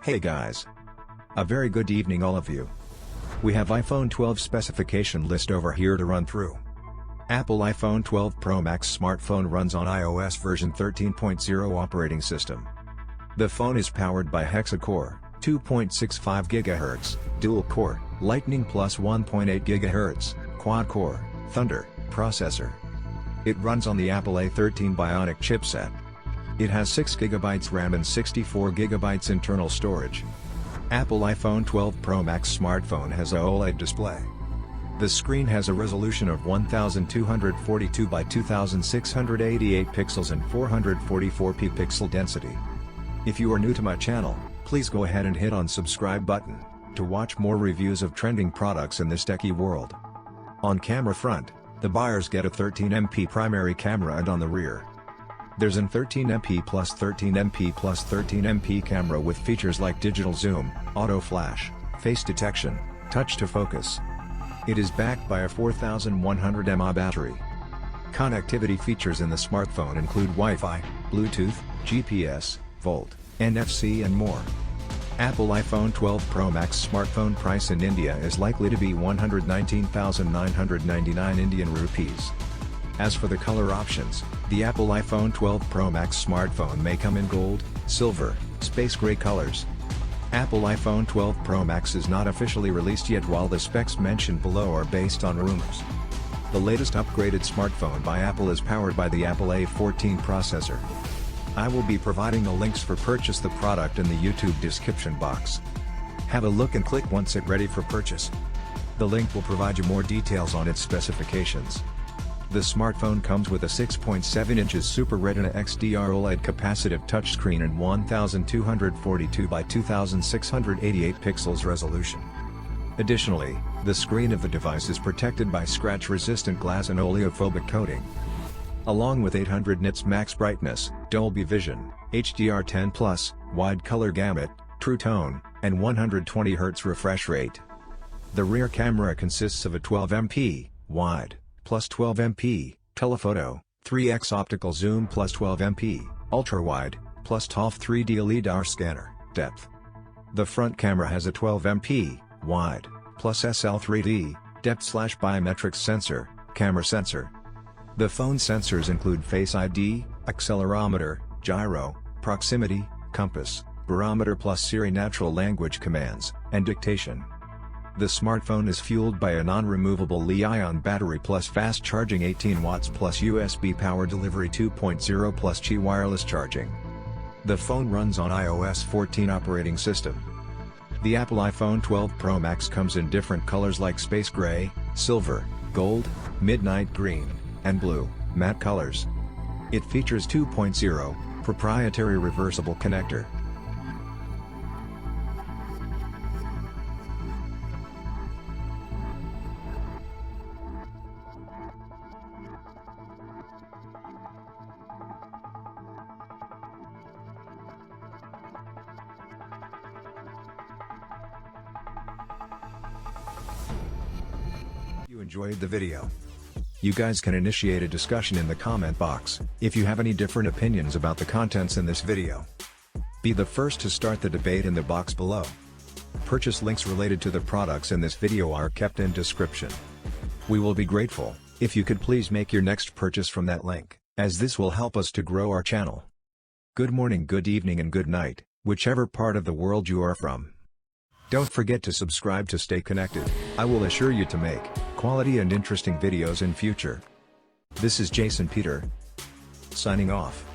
Hey guys. A very good evening all of you. We have iPhone 12 specification list over here to run through. Apple iPhone 12 Pro Max smartphone runs on iOS version 13.0 operating system. The phone is powered by hexa-core, 2.65 GHz, dual-core, Lightning plus 1.8 GHz, quad-core, Thunder, processor. It runs on the Apple A13 Bionic chipset. It has 6 GB RAM and 64 GB internal storage. Apple iPhone 12 Pro Max smartphone has a OLED display. The screen has a resolution of 1242 by 2688 pixels and 444p pixel density. If you are new to my channel, please go ahead and hit on subscribe button, to watch more reviews of trending products in this techie world. On camera front, the buyers get a 13MP primary camera and on the rear, there's an 13MP plus 13MP plus 13MP camera with features like digital zoom, auto flash, face detection, touch to focus. It is backed by a 4100 mAh battery. Connectivity features in the smartphone include Wi-Fi, Bluetooth, GPS, Volt, NFC and more. Apple iPhone 12 Pro Max smartphone price in India is likely to be 119,999 Indian rupees. As for the color options, the Apple iPhone 12 Pro Max smartphone may come in gold, silver, space gray colors. Apple iPhone 12 Pro Max is not officially released yet while the specs mentioned below are based on rumors. The latest upgraded smartphone by Apple is powered by the Apple A14 processor. I will be providing the links for purchase the product in the YouTube description box. Have a look and click once it's ready for purchase. The link will provide you more details on its specifications. The smartphone comes with a 6.7 inches Super Retina XDR OLED capacitive touchscreen and 1242 by 2688 pixels resolution. Additionally, the screen of the device is protected by scratch-resistant glass and oleophobic coating. Along with 800 nits max brightness, Dolby Vision, HDR10+, wide color gamut, True Tone, and 120 Hz refresh rate. The rear camera consists of a 12MP, wide, plus 12MP, telephoto, 3x optical zoom plus 12MP, ultra-wide, plus TOF 3D LiDAR scanner, depth. The front camera has a 12MP, wide, plus SL3D, depth/biometrics sensor, camera sensor. The phone sensors include Face ID, accelerometer, gyro, proximity, compass, barometer plus Siri natural language commands, and dictation. The smartphone is fueled by a non-removable Li-ion battery plus fast charging 18 watts plus USB power delivery 2.0 plus Qi wireless charging. The phone runs on iOS 14 operating system. The Apple iPhone 12 Pro Max comes in different colors like space gray, silver, gold, midnight green, and blue, matte colors. It features 2.0, proprietary reversible connector. You enjoyed the video. You guys can initiate a discussion in the comment box, if you have any different opinions about the contents in this video. Be the first to start the debate in the box below. Purchase links related to the products in this video are kept in description. We will be grateful, if you could please make your next purchase from that link, as this will help us to grow our channel. Good morning, good evening and good night, whichever part of the world you are from. Don't forget to subscribe to stay connected. I will assure you to make quality and interesting videos in future. This is Jason Peter, signing off.